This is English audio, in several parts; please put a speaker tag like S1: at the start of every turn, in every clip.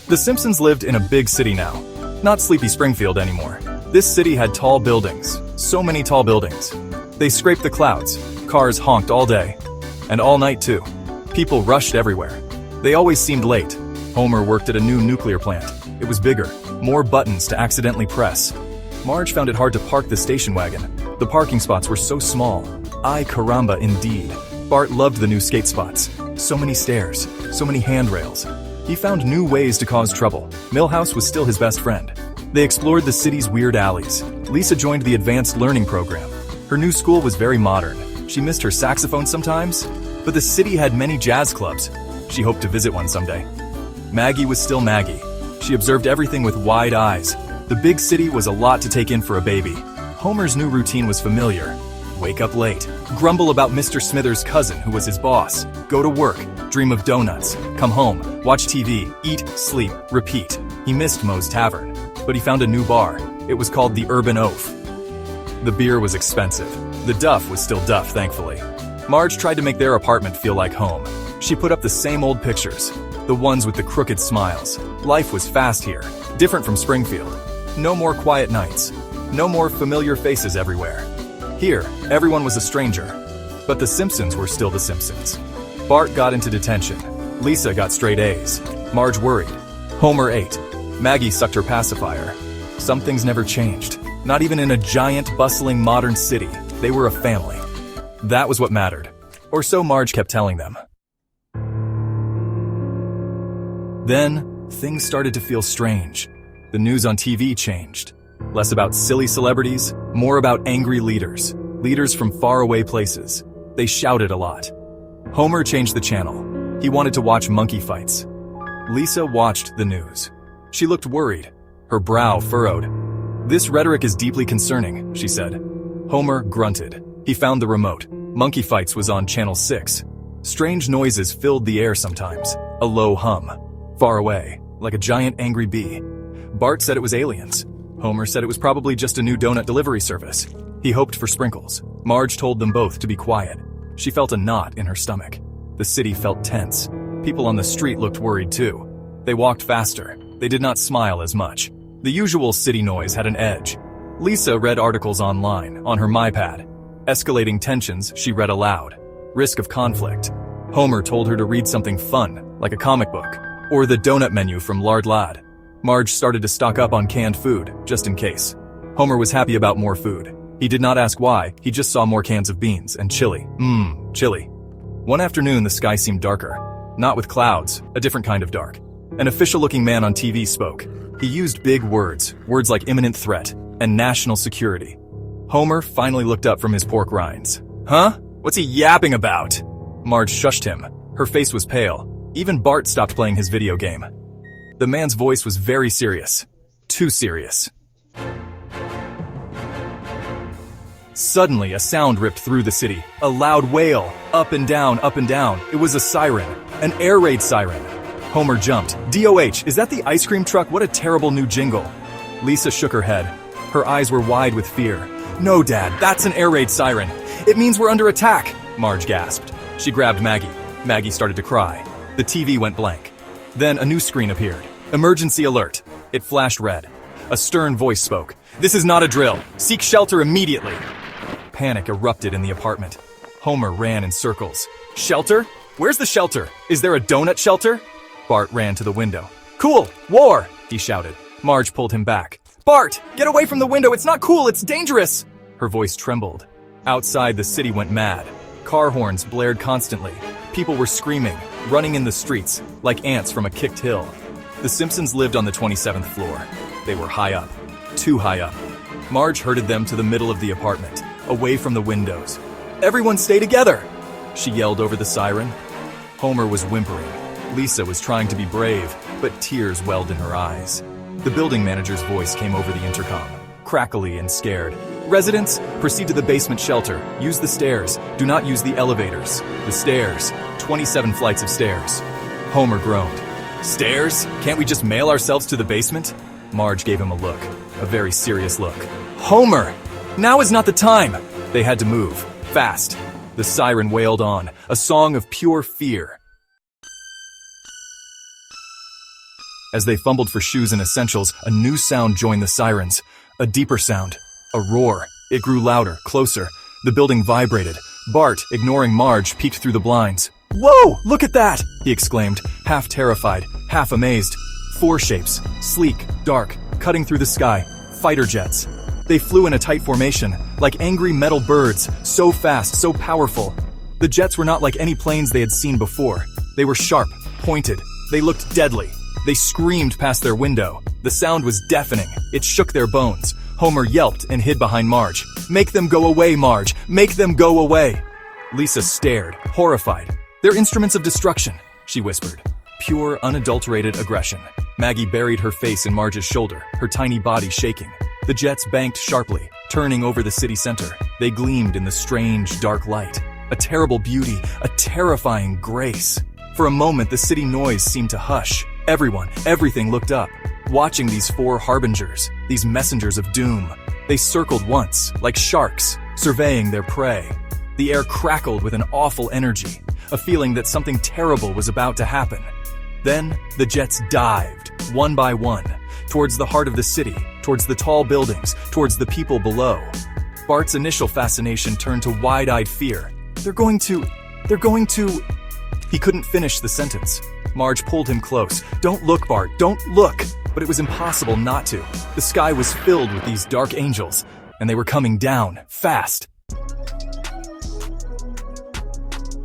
S1: The Simpsons lived in a big city now, not sleepy Springfield anymore. This city had tall buildings, so many tall buildings. They scraped the clouds, cars honked all day, and all night too. People rushed everywhere. They always seemed late. Homer worked at a new nuclear plant. It was bigger, more buttons to accidentally press. Marge found it hard to park the station wagon. The parking spots were so small. Ay caramba indeed. Bart loved the new skate spots. So many stairs, so many handrails. He found new ways to cause trouble. Milhouse was still his best friend. They explored the city's weird alleys. Lisa joined the advanced learning program. Her new school was very modern. She missed her saxophone sometimes, but the city had many jazz clubs. She hoped to visit one someday. Maggie was still Maggie. She observed everything with wide eyes. The big city was a lot to take in for a baby. Homer's new routine was familiar. Wake up late, grumble about Mr. Smithers' cousin who was his boss, go to work, dream of donuts, come home, watch TV, eat, sleep, repeat. He missed Moe's Tavern, but he found a new bar. It was called the Urban Oaf. The beer was expensive. The duff was still duff, thankfully. Marge tried to make their apartment feel like home. She put up the same old pictures, the ones with the crooked smiles. Life was fast here, different from Springfield. No more quiet nights. No more familiar faces everywhere. Here, everyone was a stranger. But the Simpsons were still the Simpsons. Bart got into detention. Lisa got straight A's. Marge worried. Homer ate. Maggie sucked her pacifier. Some things never changed. Not even in a giant, bustling modern city. They were a family. That was what mattered. Or so Marge kept telling them. Then, things started to feel strange. The news on TV changed. Less about silly celebrities, more about angry leaders. Leaders from faraway places. They shouted a lot. Homer changed the channel. He wanted to watch monkey fights. Lisa watched the news. She looked worried, her brow furrowed. "This rhetoric is deeply concerning," she said. Homer grunted. He found the remote. Monkey Fights was on Channel 6. Strange noises filled the air sometimes. A low hum. Far away, like a giant angry bee. Bart said it was aliens. Homer said it was probably just a new donut delivery service. He hoped for sprinkles. Marge told them both to be quiet. She felt a knot in her stomach. The city felt tense. People on the street looked worried too. They walked faster. They did not smile as much. The usual city noise had an edge. Lisa read articles online, on her MyPad. Escalating tensions, she read aloud. Risk of conflict. Homer told her to read something fun, like a comic book, or the donut menu from Lard Lad. Marge started to stock up on canned food, just in case. Homer was happy about more food. He did not ask why, he just saw more cans of beans and chili. Chili. One afternoon, the sky seemed darker. Not with clouds, a different kind of dark. An official-looking man on TV spoke. He used big words like imminent threat and national security. Homer finally looked up from his pork rinds. Huh? What's he yapping about? Marge shushed him. Her face was pale. Even Bart stopped playing his video game. The man's voice was very serious. Too serious. Suddenly, a sound ripped through the city. A loud wail. Up and down, up and down. It was a siren. An air raid siren. Homer jumped. DOH, is that the ice cream truck? What a terrible new jingle. Lisa shook her head. Her eyes were wide with fear. No, Dad, that's an air raid siren. It means we're under attack, Marge gasped. She grabbed Maggie. Maggie started to cry. The TV went blank. Then a new screen appeared. Emergency alert. It flashed red. A stern voice spoke. This is not a drill. Seek shelter immediately. Panic erupted in the apartment. Homer ran in circles. Shelter? Where's the shelter? Is there a donut shelter? Bart ran to the window. Cool! War! He shouted. Marge pulled him back. Bart! Get away from the window! It's not cool! It's dangerous! Her voice trembled. Outside, the city went mad. Car horns blared constantly. People were screaming, running in the streets, like ants from a kicked hill. The Simpsons lived on the 27th floor. They were high up. Too high up. Marge herded them to the middle of the apartment, away from the windows. Everyone stay together! She yelled over the siren. Homer was whimpering. Lisa was trying to be brave, but tears welled in her eyes. The building manager's voice came over the intercom, crackly and scared. Residents, proceed to the basement shelter. Use the stairs. Do not use the elevators. The stairs. 27 flights of stairs. Homer groaned. Stairs? Can't we just mail ourselves to the basement? Marge gave him a look, a very serious look. Homer! Now is not the time! They had to move, fast. The siren wailed on, a song of pure fear. As they fumbled for shoes and essentials, a new sound joined the sirens. A deeper sound. A roar. It grew louder, closer. The building vibrated. Bart, ignoring Marge, peeked through the blinds. "Whoa! Look at that!" he exclaimed, half terrified, half amazed. 4 shapes, sleek, dark, cutting through the sky. Fighter jets. They flew in a tight formation, like angry metal birds, so fast, so powerful. The jets were not like any planes they had seen before. They were sharp, pointed. They looked deadly. They screamed past their window. The sound was deafening. It shook their bones. Homer yelped and hid behind Marge. "Make them go away, Marge! Make them go away!" Lisa stared, horrified. "They're instruments of destruction," she whispered. Pure, unadulterated aggression. Maggie buried her face in Marge's shoulder, her tiny body shaking. The jets banked sharply, turning over the city center. They gleamed in the strange, dark light. A terrible beauty, a terrifying grace. For a moment, the city noise seemed to hush. Everyone, everything looked up, watching these 4 harbingers, these messengers of doom. They circled once, like sharks, surveying their prey. The air crackled with an awful energy, a feeling that something terrible was about to happen. Then, the jets dived, one by one, towards the heart of the city, towards the tall buildings, towards the people below. Bart's initial fascination turned to wide-eyed fear. They're going to... He couldn't finish the sentence. Marge pulled him close. "Don't look, Bart, don't look!" But it was impossible not to. The sky was filled with these dark angels, and they were coming down, fast.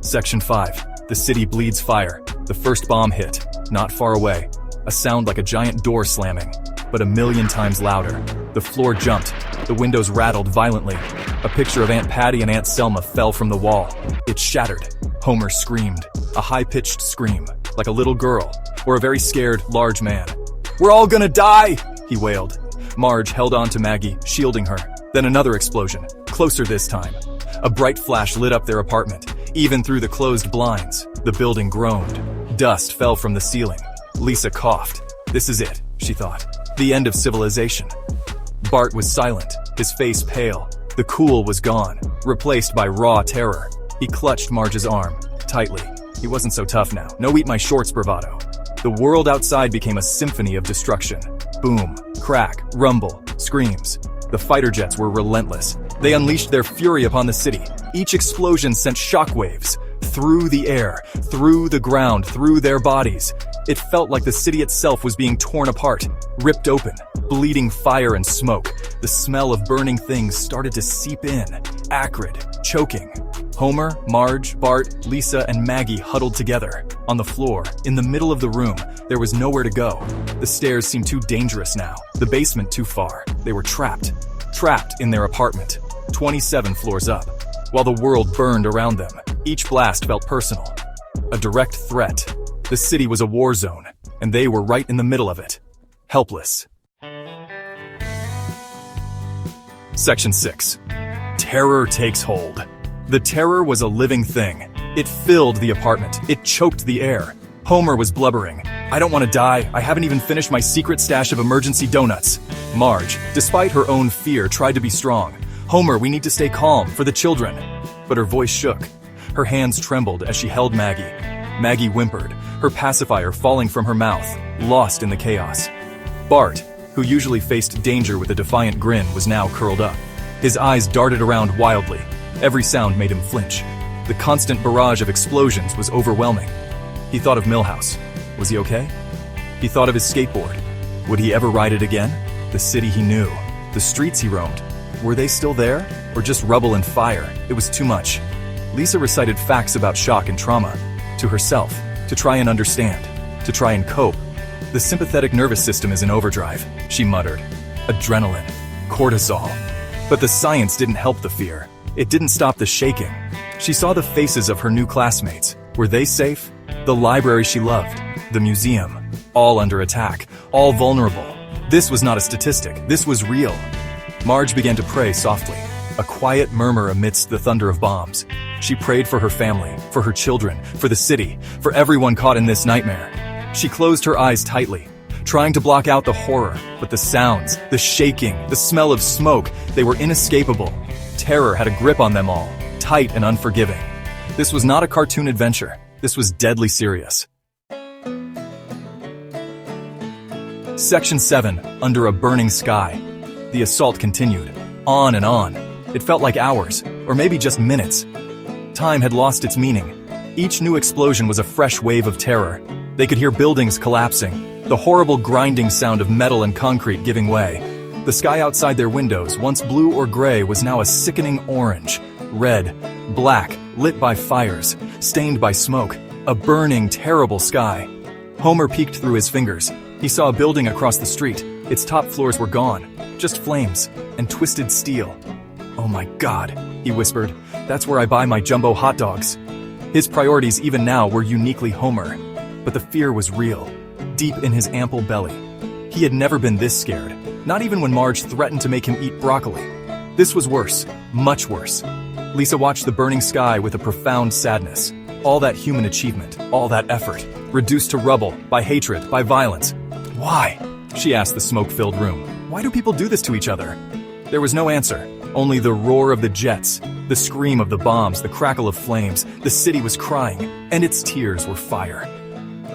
S1: Section 5. The city bleeds fire. The first bomb hit, not far away. A sound like a giant door slamming, but a million times louder. The floor jumped. The windows rattled violently. A picture of Aunt Patty and Aunt Selma fell from the wall. It shattered. Homer screamed. A high-pitched scream, like a little girl, or a very scared, large man. "We're all gonna die!" he wailed. Marge held on to Maggie, shielding her. Then another explosion, closer this time. A bright flash lit up their apartment, even through the closed blinds. The building groaned. Dust fell from the ceiling. Lisa coughed. This is it, she thought. The end of civilization. Bart was silent, his face pale. The cool was gone, replaced by raw terror. He clutched Marge's arm, tightly. He wasn't so tough now. No eat my shorts bravado. The world outside became a symphony of destruction. Boom, crack, rumble, screams. The fighter jets were relentless. They unleashed their fury upon the city. Each explosion sent shockwaves through the air, through the ground, through their bodies. It felt like the city itself was being torn apart, ripped open, bleeding fire and smoke. The smell of burning things started to seep in, acrid, choking. Homer, Marge, Bart, Lisa, and Maggie huddled together. On the floor, in the middle of the room, there was nowhere to go. The stairs seemed too dangerous now, the basement too far. They were trapped in their apartment, 27 floors up. While the world burned around them, each blast felt personal. A direct threat. The city was a war zone, and they were right in the middle of it. Helpless. Section 6. Terror takes hold. The terror was a living thing. It filled the apartment. It choked the air. Homer was blubbering. "I don't want to die. I haven't even finished my secret stash of emergency donuts." Marge, despite her own fear, tried to be strong. "Homer, we need to stay calm, for the children." But her voice shook. Her hands trembled as she held Maggie. Maggie whimpered, her pacifier falling from her mouth, lost in the chaos. Bart, who usually faced danger with a defiant grin, was now curled up. His eyes darted around wildly. Every sound made him flinch. The constant barrage of explosions was overwhelming. He thought of Milhouse. Was he okay? He thought of his skateboard. Would he ever ride it again? The city he knew. The streets he roamed. Were they still there? Or just rubble and fire? It was too much. Lisa recited facts about shock and trauma. To herself. To try and understand. To try and cope. "The sympathetic nervous system is in overdrive," she muttered. "Adrenaline. Cortisol." But the science didn't help the fear. It didn't stop the shaking. She saw the faces of her new classmates. Were they safe? The library she loved. The museum. All under attack. All vulnerable. This was not a statistic. This was real. Marge began to pray softly. A quiet murmur amidst the thunder of bombs. She prayed for her family, for her children, for the city, for everyone caught in this nightmare. She closed her eyes tightly, trying to block out the horror, but the sounds, the shaking, the smell of smoke, they were inescapable. Terror had a grip on them all, tight and unforgiving. This was not a cartoon adventure. This was deadly serious. Section 7, Under a Burning Sky. The assault continued. On and on. It felt like hours, or maybe just minutes. Time had lost its meaning. Each new explosion was a fresh wave of terror. They could hear buildings collapsing, the horrible grinding sound of metal and concrete giving way. The sky outside their windows, once blue or gray, was now a sickening orange, red, black, lit by fires, stained by smoke. A burning, terrible sky. Homer peeked through his fingers. He saw a building across the street. Its top floors were gone, just flames and twisted steel. "Oh my God," he whispered. "That's where I buy my jumbo hot dogs." His priorities even now were uniquely Homer. But the fear was real, deep in his ample belly. He had never been this scared, not even when Marge threatened to make him eat broccoli. This was worse, much worse. Lisa watched the burning sky with a profound sadness. All that human achievement, all that effort, reduced to rubble, by hatred, by violence. "Why?" she asked the smoke-filled room. "Why do people do this to each other?" There was no answer, only the roar of the jets, the scream of the bombs, the crackle of flames. The city was crying, and its tears were fire.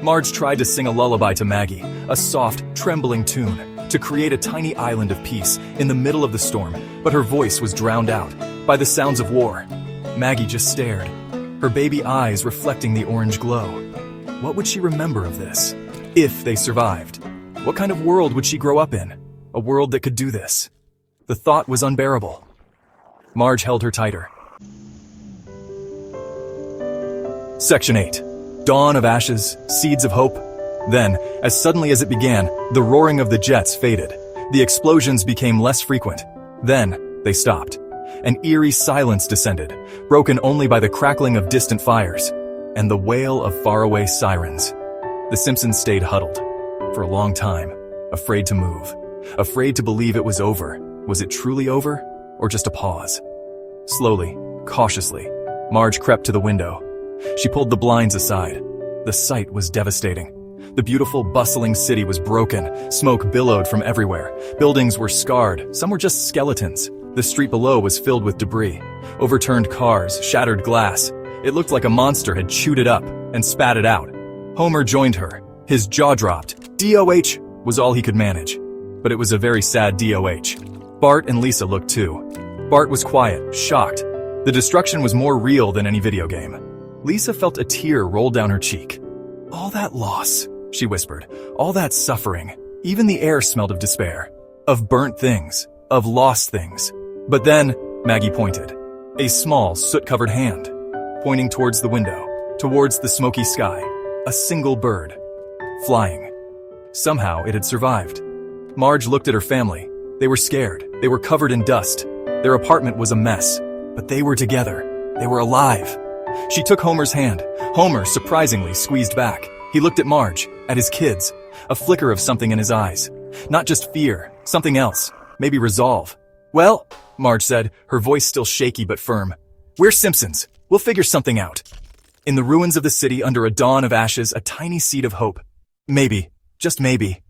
S1: Marge tried to sing a lullaby to Maggie, a soft, trembling tune, to create a tiny island of peace in the middle of the storm, but her voice was drowned out by the sounds of war. Maggie just stared, her baby eyes reflecting the orange glow. What would she remember of this? If they survived? What kind of world would she grow up in? A world that could do this? The thought was unbearable. Marge held her tighter. Section 8. Dawn of Ashes, Seeds of Hope. Then, as suddenly as it began, the roaring of the jets faded. The explosions became less frequent. Then, they stopped. An eerie silence descended, broken only by the crackling of distant fires and the wail of faraway sirens. The Simpsons stayed huddled for a long time, afraid to move, afraid to believe it was over. Was it truly over, or just a pause? Slowly, cautiously, Marge crept to the window. She pulled the blinds aside. The sight was devastating. The beautiful, bustling city was broken. Smoke billowed from everywhere. Buildings were scarred. Some were just skeletons. The street below was filled with debris. Overturned cars, shattered glass. It looked like a monster had chewed it up and spat it out. Homer joined her. His jaw dropped. DOH was all he could manage. But it was a very sad DOH. Bart and Lisa looked too. Bart was quiet, shocked. The destruction was more real than any video game. Lisa felt a tear roll down her cheek. "All that loss," she whispered. "All that suffering. Even the air smelled of despair. Of burnt things. Of lost things." But then, Maggie pointed. A small, soot-covered hand. Pointing towards the window. Towards the smoky sky. A single bird. Flying. Somehow it had survived. Marge looked at her family. They were scared. They were covered in dust. Their apartment was a mess. But they were together. They were alive. She took Homer's hand. Homer, surprisingly, squeezed back. He looked at Marge, at his kids. A flicker of something in his eyes. Not just fear, something else. Maybe resolve. "Well," Marge said, her voice still shaky but firm. "We're Simpsons. We'll figure something out." In the ruins of the city under a dawn of ashes, a tiny seed of hope. Maybe, just maybe,